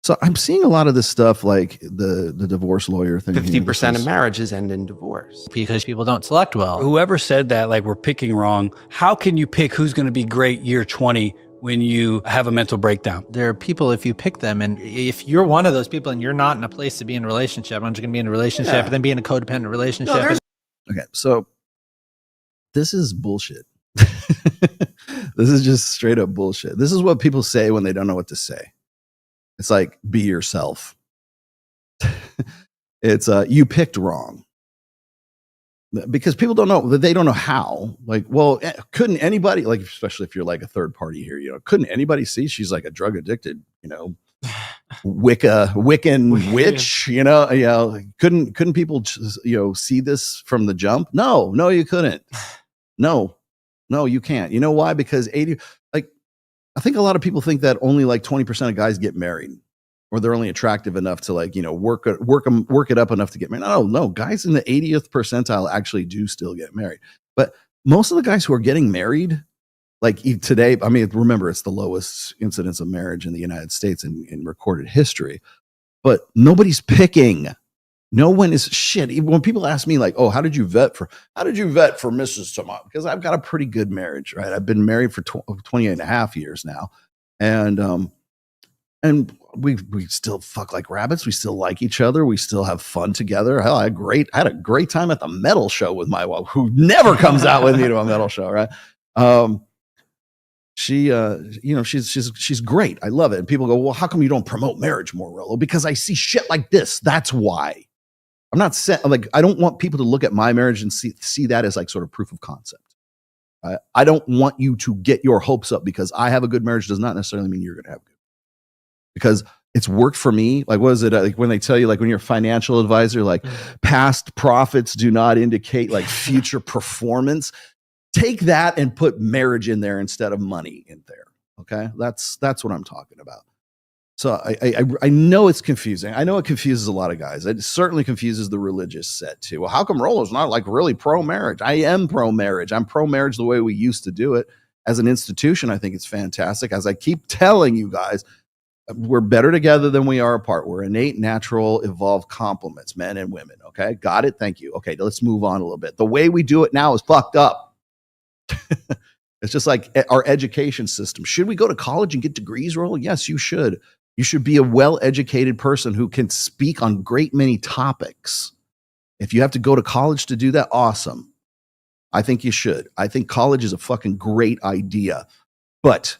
So I'm seeing a lot of this stuff, like the divorce lawyer thing. 50% of marriages end in divorce because people don't select well. Whoever said that, like, we're picking wrong, how can you pick who's going to be great year 20 when you have a mental breakdown? There are people, if you pick them, and if you're one of those people and you're not in a place to be in a relationship, I'm just going to be in a relationship and then be in a codependent relationship. Okay, so this is bullshit. This is just straight up bullshit. This is what people say when they don't know what to say. It's like, be yourself. It's you picked wrong. Because people don't know, they don't know how. Like, well, couldn't anybody, like, especially if you're like a third party here, couldn't anybody see she's like a drug addicted, Wiccan witch, couldn't people just, see this from the jump? No, you couldn't. No, you can't. You know why? Because I think a lot of people think that only like 20% of guys get married, or they're only attractive enough to work it up enough to get married. No, guys in the 80th percentile actually do still get married. But most of the guys who are getting married, like today, I mean, remember, it's the lowest incidence of marriage in the United States in recorded history, but nobody's picking. No one is shit. Even when people ask me like, oh, how did you vet for Mrs. Tamar? Because I've got a pretty good marriage, right? I've been married for 28 and a half years now. And we still fuck like rabbits. We still like each other. We still have fun together. Hell, I had a great time at the metal show with my wife, who never comes out with me to a metal show, right? She's great. I love it. And people go, well, how come you don't promote marriage more, Rollo? Because I see shit like this. That's why. I'm not I don't want people to look at my marriage and see that as like sort of proof of concept. I don't want you to get your hopes up because I have a good marriage does not necessarily mean you're going to have good. Because it's worked for me. Like, what is it? Like when they tell you, like when you're a financial advisor, like past profits do not indicate like future performance. Take that and put marriage in there instead of money in there. Okay. That's what I'm talking about. So I know it's confusing. I know it confuses a lot of guys. It certainly confuses the religious set too. Well, how come Rollo's not like really pro-marriage? I am pro-marriage. I'm pro-marriage the way we used to do it. As an institution, I think it's fantastic. As I keep telling you guys, we're better together than we are apart. We're innate, natural, evolved complements, men and women. Okay, got it? Thank you. Okay, let's move on a little bit. The way we do it now is fucked up. It's just like our education system. Should we go to college and get degrees, Rollo? Yes, you should. You should be a well-educated person who can speak on great many topics. If you have to go to college to do that, awesome. I think you should. I think college is a fucking great idea. But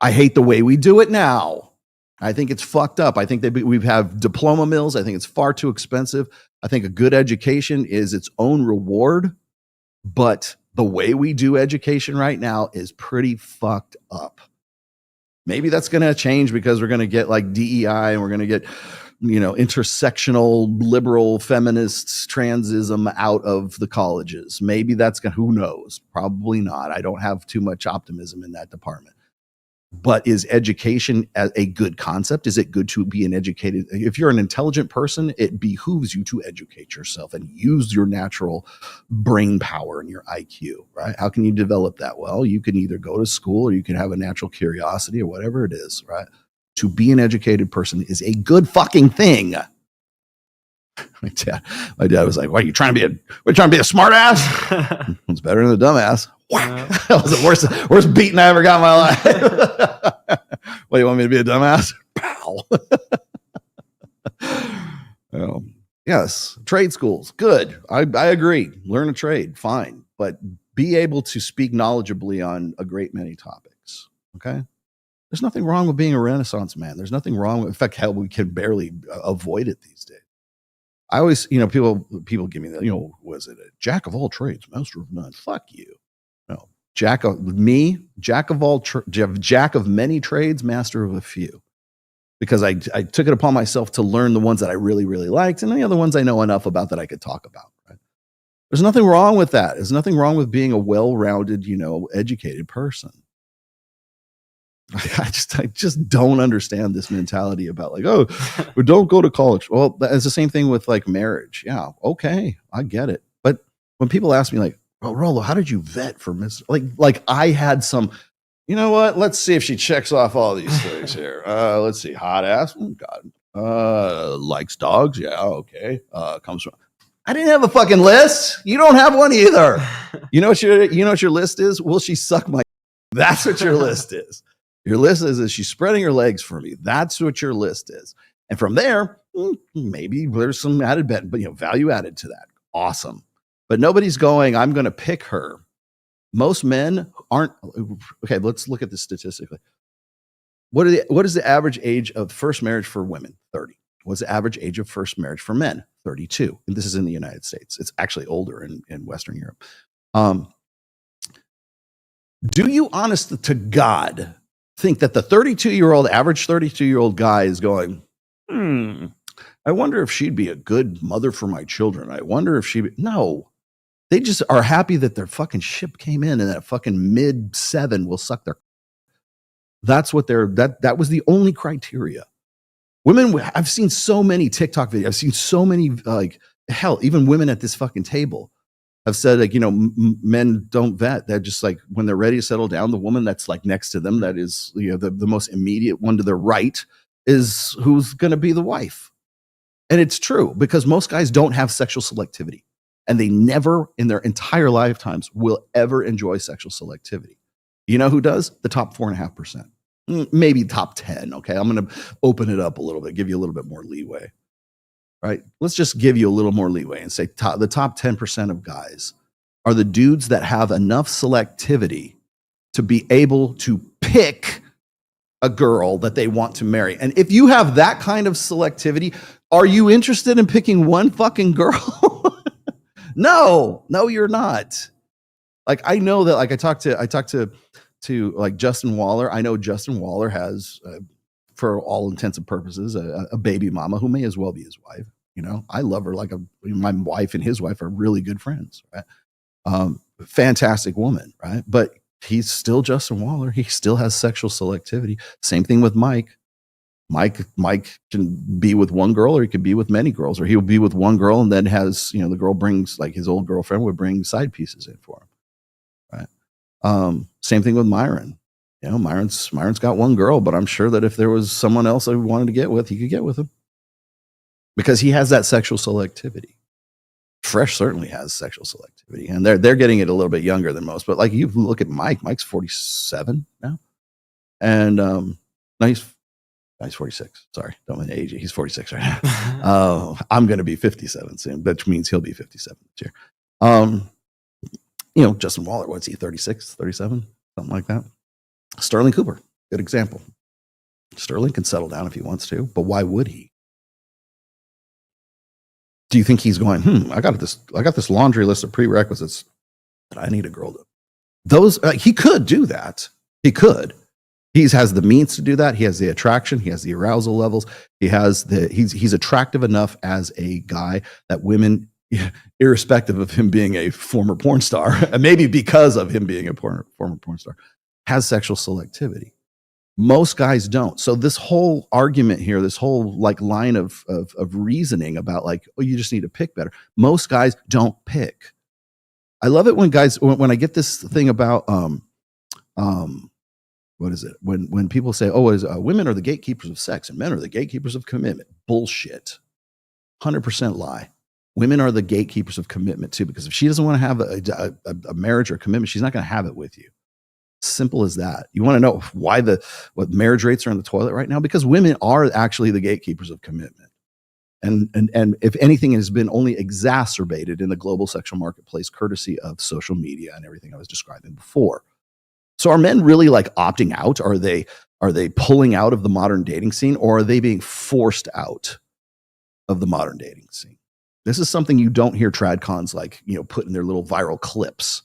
I hate the way we do it now. I think it's fucked up. I think we have diploma mills. I think it's far too expensive. I think a good education is its own reward. But the way we do education right now is pretty fucked up. Maybe that's going to change because we're going to get like DEI and we're going to get, intersectional liberal feminists, transism out of the colleges. Maybe that's going to, who knows? Probably not. I don't have too much optimism in that department. But is education a good concept? Is it good to be an educated? If you're an intelligent person, it behooves you to educate yourself and use your natural brain power and your IQ, right? How can you develop that? Well, you can either go to school or you can have a natural curiosity or whatever it is, right? To be an educated person is a good fucking thing. My dad was like, "What are you trying to be a smart ass?" It's better than a dumbass. That was the worst beating I ever got in my life. What, you want me to be a dumbass? Pow. Yes, trade schools, good. I agree. Learn a trade, fine, but be able to speak knowledgeably on a great many topics. Okay, there's nothing wrong with being a Renaissance man. There's nothing wrong with. In fact, hell, we can barely avoid it these days. I always, people give me that, was it a jack of all trades, master of none? Fuck you. No, jack of many trades, master of a few. Because I took it upon myself to learn the ones that I really, really liked, and the other ones I know enough about that I could talk about. Right? There's nothing wrong with that. There's nothing wrong with being a well-rounded, educated person. I just don't understand this mentality about like, oh, we don't go to college. Well, it's the same thing with like marriage. Yeah, okay, I get it. But when people ask me like, "Oh, Rollo, how did you vet for Miss?" Like I had some, You know what? Let's see if she checks off all these things here. Let's see. Hot ass. Oh, God. Likes dogs. Yeah. Okay. Comes from. I didn't have a fucking list. You don't have one either. You know what your list is? Will she suck my? That's what your list is. Your list is she's spreading her legs for me. That's what your list is. And from there, maybe there's some added value added to that. Awesome. But nobody's going, I'm going to pick her. Most men aren't. Okay, let's look at this statistically. What is the average age of first marriage for women? 30. What's the average age of first marriage for men? 32. And this is in the United States. It's actually older in Western Europe. Do you, honest to God, think that the average 32-year-old guy is going, I wonder if she'd be a good mother for my children. I wonder if no. They just are happy that their fucking ship came in and that fucking mid-7 will suck their. That's what that was the only criteria. Women, I've seen so many TikTok videos. I've seen so many, hell, even women at this fucking table have said, men don't vet. They're just like, when they're ready to settle down, the woman that's like next to them, that is, the most immediate one to their right, is who's going to be the wife. And it's true, because most guys don't have sexual selectivity, and they never in their entire lifetimes will ever enjoy sexual selectivity. You know who does? The top 4.5%, maybe top 10. Okay. I'm going to open it up a little bit, give you a little bit more leeway, right? Let's just give you a little more leeway and say the top 10% of guys are the dudes that have enough selectivity to be able to pick a girl that they want to marry. And if you have that kind of selectivity, are you interested in picking one fucking girl? No, you're not. Like, I know that, like, I talked to like Justin Waller. I know Justin Waller has, for all intents and purposes, a baby mama who may as well be his wife. I love her like my wife and his wife are really good friends, right? Fantastic woman, right? But he's still Justin Waller. He still has sexual selectivity. Same thing with Mike. Mike can be with one girl, or he could be with many girls, or he'll be with one girl and then has, the girl brings, like, his old girlfriend would bring side pieces in for him. Right. Same thing with Myron. Myron's got one girl, but I'm sure that if there was someone else that he wanted to get with, he could get with him, because he has that sexual selectivity. Fresh certainly has sexual selectivity, and they're getting it a little bit younger than most. But like, you look at Mike's 47 now, and no, he's 46. Sorry, don't mean to age. He's 46 right now. I'm going to be 57 soon, which means he'll be 57 this year. Justin Waller, what's he, 36, 37, something like that. Sterling Cooper, good example. Sterling can settle down if he wants to, but why would he? Do you think he's going, I got this laundry list of prerequisites that I need a girl to. He could do that. He could. He has the means to do that. He has the attraction. He has the arousal levels. He's attractive enough as a guy that women, irrespective of him being a former porn star, and maybe because of him being a former porn star, has sexual selectivity. Most guys don't. So this whole argument here, this whole like line of reasoning about like, oh, you just need to pick better. Most guys don't pick. I love it when I get this thing about what is it? When people say, oh, women are the gatekeepers of sex and men are the gatekeepers of commitment. Bullshit. 100% lie. Women are the gatekeepers of commitment too, because if she doesn't want to have a marriage or a commitment, she's not going to have it with you. Simple as that. You want to know what marriage rates are in the toilet right now? Because women are actually the gatekeepers of commitment. And if anything, it has been only exacerbated in the global sexual marketplace, courtesy of social media and everything I was describing before. So are men really like opting out? Are they pulling out of the modern dating scene, or are they being forced out of the modern dating scene? This is something you don't hear tradcons like, put in their little viral clips.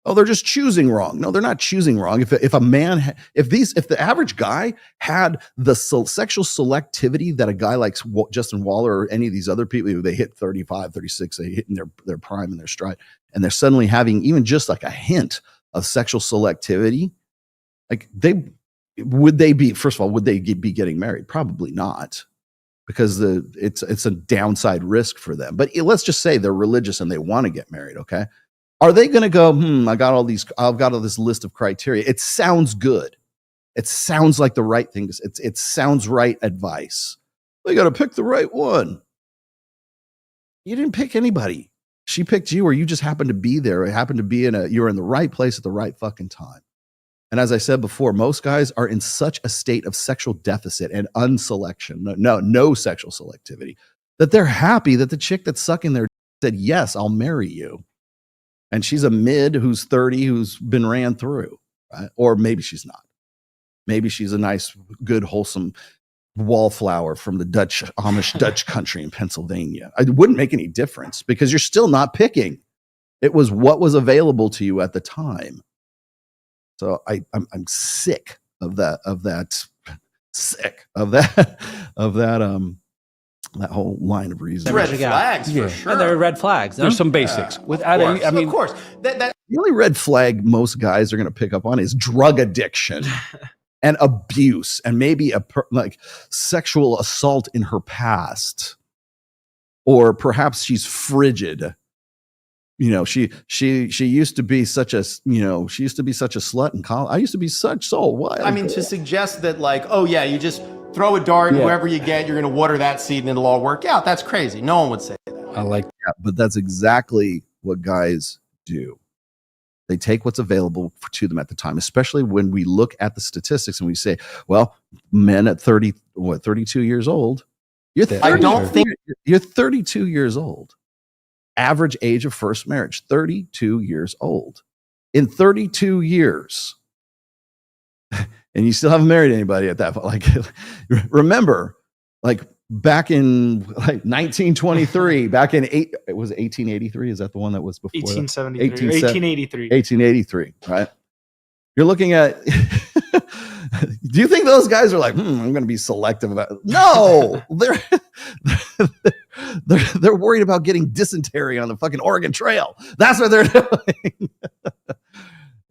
Oh, they're just choosing wrong. No, they're not choosing wrong. If the average guy had the sexual selectivity that a guy like Justin Waller or any of these other people, they hit 35, 36, they hit in their prime and their stride, and they're suddenly having even just like a hint of sexual selectivity, like would they be getting married? Probably not, because it's a downside risk for them. But let's just say they're religious and they want to get married. Okay. Are they going to go, I've got all this list of criteria. It sounds good. It sounds like the right thing. It sounds right advice. They got to pick the right one. You didn't pick anybody. She picked you, or you just happened to be there. It happened to be you're in the right place at the right fucking time. And as I said before, most guys are in such a state of sexual deficit and unselection, no sexual selectivity, that they're happy that the chick that's sucking their said, yes, I'll marry you. And she's a mid who's 30, who's been ran through, right? Or maybe she's not. Maybe she's a nice, good, wholesome wallflower from the Amish Dutch country in Pennsylvania. It wouldn't make any difference because you're still not picking. It was what was available to you at the time. So I'm sick of that whole line of reasoning. Red flags for sure. And there are red flags. There's some basics. Without any, I mean, of course. The only red flag most guys are going to pick up on is drug addiction and abuse, and maybe like sexual assault in her past, or perhaps she's frigid. You know, she used to be such a slut in college. I used to be so wild. I mean, to suggest that like, oh yeah, you just throw a dart and whoever you get, you're going to water that seed and it'll all work out. That's crazy. No one would say that. I like that, but that's exactly what guys do. They take what's available to them at the time, especially when we look at the statistics and we say, well, men at 32 years old, you're 32 years old. Average age of first marriage, 32 years old. In 32 years, and you still haven't married anybody at that point. Like, remember, like back in like 1923, back in 1883. Is that the one that was before? 1873, 1883. 1883, right? You're looking at. Do you think those guys are like, I'm going to be selective about it? No, they're worried about getting dysentery on the fucking Oregon Trail. That's what they're doing.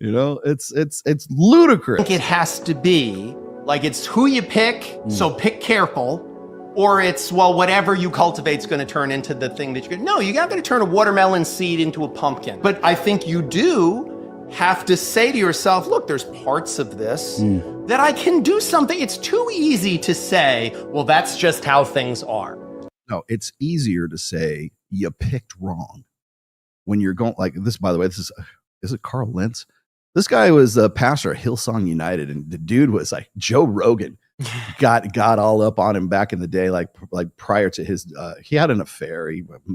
You know, it's ludicrous. I think it has to be like it's who you pick, so pick careful, or it's, well, whatever you cultivate is going to turn into the thing that you're going to. No, you're not going to turn a watermelon seed into a pumpkin. But I think you do have to say to yourself, look, there's parts of this that I can do something. It's too easy to say, well, that's just how things are. No, it's easier to say you picked wrong when you're going like this. By the way, is it Carl Lentz? This guy was a pastor at Hillsong United, and the dude was like Joe Rogan. got all up on him back in the day, like prior to his. He had an affair,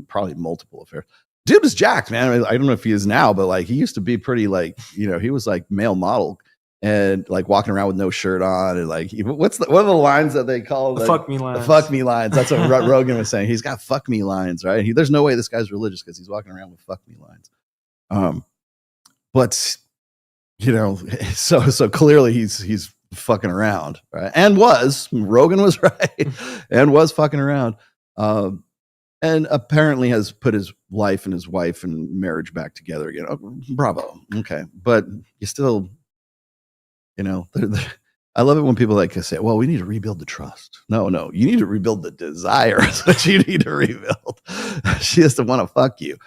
probably multiple affairs. Dude was jacked, man. I mean, I don't know if he is now, but like he used to be pretty like, you know, he was like male model and like walking around with no shirt on and like what are the lines that they call the fuck me lines? The fuck me lines. That's what Rogan was saying. He's got fuck me lines, right? There's no way this guy's religious because he's walking around with fuck me lines. But you know, so clearly he's fucking around, right? And Rogan was right and was fucking around. And apparently has put his life and his wife and marriage back together again. Oh, bravo. Okay. But you still, you know, I love it when people like say, well, we need to rebuild the trust. No, you need to rebuild the desire. That's what you need to rebuild. She has to want to fuck you.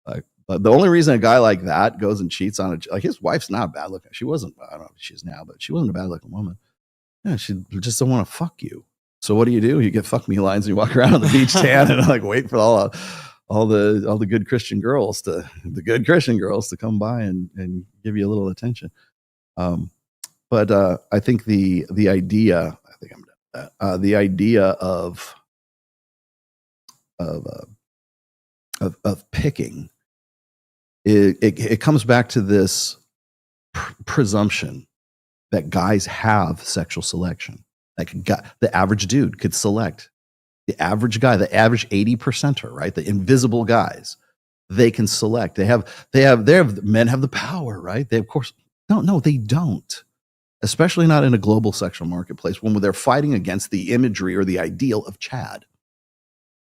But the only reason a guy like that goes and cheats on like his wife's not bad looking. She wasn't, I don't know if she is now, but she wasn't a bad looking woman. Yeah, she just don't want to fuck you. So what do? You get fuck me lines and you walk around on the beach tan and like wait for all the good Christian girls to come by and give you a little attention. But I think the idea, I think I'm done. The idea of picking, it comes back to this presumption that guys have sexual selection. Like the average dude could select. The average guy, the average 80%er, right? The invisible guys, they can select. Men have the power, right? They of course no, they don't. Especially not in a global sexual marketplace when they're fighting against the imagery or the ideal of Chad,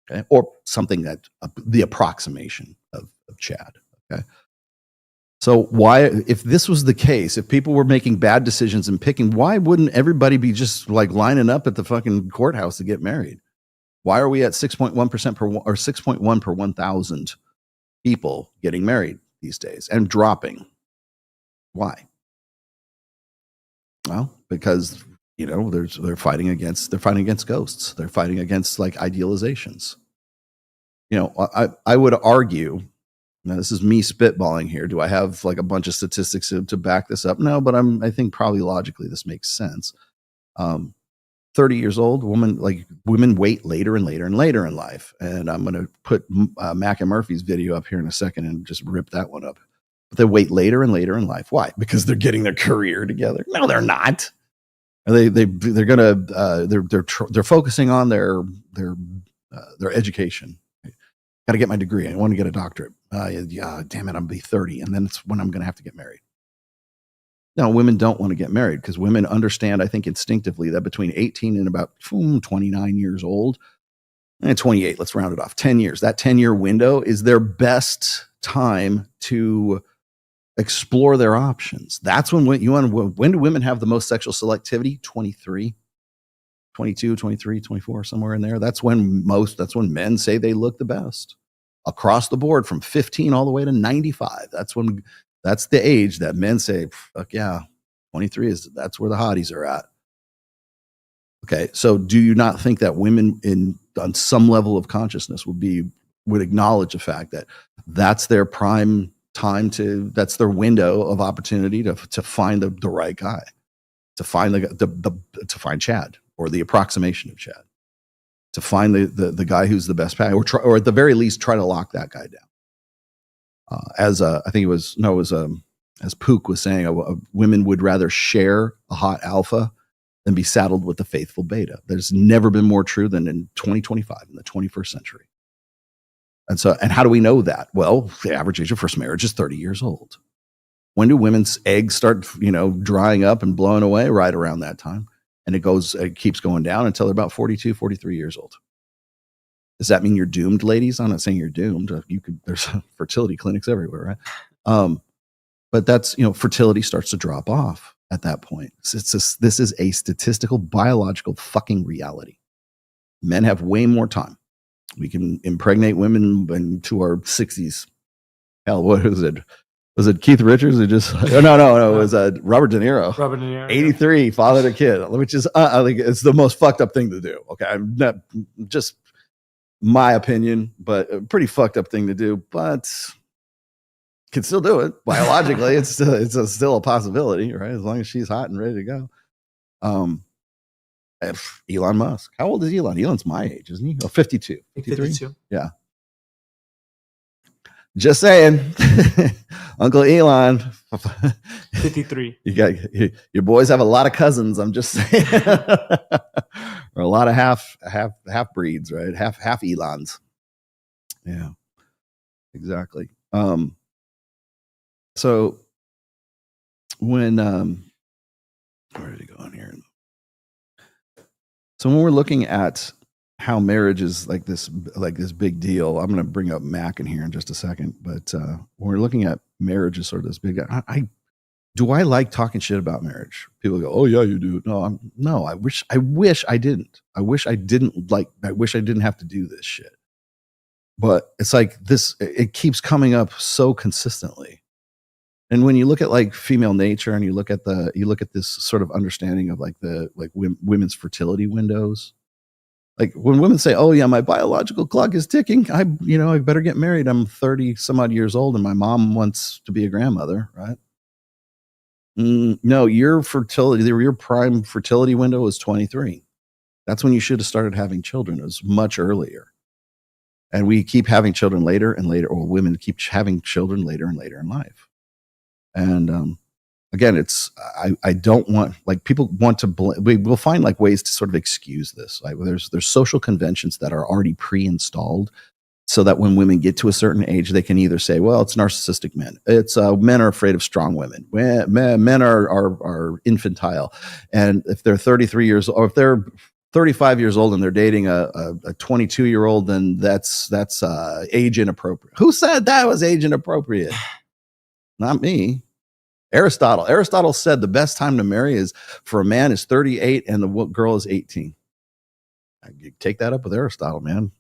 okay, or something that the approximation of Chad, okay. So why, if this was the case, if people were making bad decisions and picking, why wouldn't everybody be just like lining up at the fucking courthouse to get married? Why are we at 6.1% or 6.1 per 1,000 people getting married? these days and dropping. Why? Well, because they're fighting against ghosts. They're fighting against like idealizations. I would argue. Now, this is me spitballing here. Do I have like a bunch of statistics to back this up? No, but I think probably logically this makes sense. 30 years old, women wait later and later and later in life. And I'm going to put Mac and Murphy's video up here in a second and just rip that one up. But they wait later and later in life. Why? Because they're getting their career together. No, they're not. They're focusing on their education. Got to get my degree. I want to get a doctorate. Yeah, damn it, I'm be 30, and then it's when I'm going to have to get married. No, women don't want to get married because women understand, I think, instinctively that between 18 and about 29 years old, and 28, let's round it off, 10 years. That 10-year window is their best time to explore their options. That's when do women have the most sexual selectivity? 23, 22, 23, 24, somewhere in there. That's when men say they look the best across the board from 15 all the way to 95. That's the age that men say, fuck yeah, 23 that's where the hotties are at. Okay. So do you not think that women on some level of consciousness would acknowledge the fact that that's their prime time that's their window of opportunity to find the right guy, to find to find Chad or the approximation of Chad, to find the guy who's the best pack, or at the very least try to lock that guy down. As Pook was saying, women would rather share a hot alpha than be saddled with the faithful beta. There's never been more true than in 2025, in the 21st century. And how do we know that? Well, the average age of first marriage is 30 years old. When do women's eggs start, drying up and blowing away? Right around that time. And it keeps going down until they're about 42, 43 years old. Does that mean you're doomed, ladies? I'm not saying you're doomed. There's fertility clinics everywhere, right? But that's, fertility starts to drop off at that point. This is a statistical, biological fucking reality. Men have way more time. We can impregnate women into our 60s. Hell, what is it? Was it Keith Richards who just? No. It was Robert De Niro. 83, fathered a kid, which is I think it's the most fucked up thing to do. Okay, I'm not just my opinion, but a pretty fucked up thing to do. But can still do it biologically. it's still a possibility, right? As long as she's hot and ready to go. Elon Musk. How old is Elon? Elon's my age, isn't he? Oh, 52. 52. Yeah. Just saying. Uncle Elon. 53. Your boys have a lot of cousins. I'm just saying. Or a lot of half breeds, right? Half Elons. Yeah. Exactly. So when where did he go on here? So when we're looking at how marriage is like this big deal, I'm going to bring up Mac in here in just a second. But when we're looking at marriage as sort of this big, do I like talking shit about marriage? People go, "Oh yeah, you do." No, I wish I didn't. I wish I didn't have to do this shit. But it's like this. It keeps coming up so consistently. And when you look at like female nature, and you look at this sort of understanding of like women's fertility windows, like when women say, "Oh yeah, my biological clock is ticking. I better get married. I'm 30 some odd years old, and my mom wants to be a grandmother," right? No, your prime fertility window is 23. That's when you should have started having children. It was much earlier. And we keep having children later and later, or women keep having children later and later in life. And again, I don't want, like, people want to we'll find like ways to sort of excuse this. Like there's social conventions that are already pre-installed, so that when women get to a certain age, they can either say, well, it's narcissistic men. It's men are afraid of strong women. Men are infantile. And if they're 33 years old, or if they're 35 years old and they're dating a 22-year-old, then that's age inappropriate. Who said that was age inappropriate? Not me. Aristotle said the best time to marry is for a man is 38 and the girl is 18. You take that up with Aristotle, man.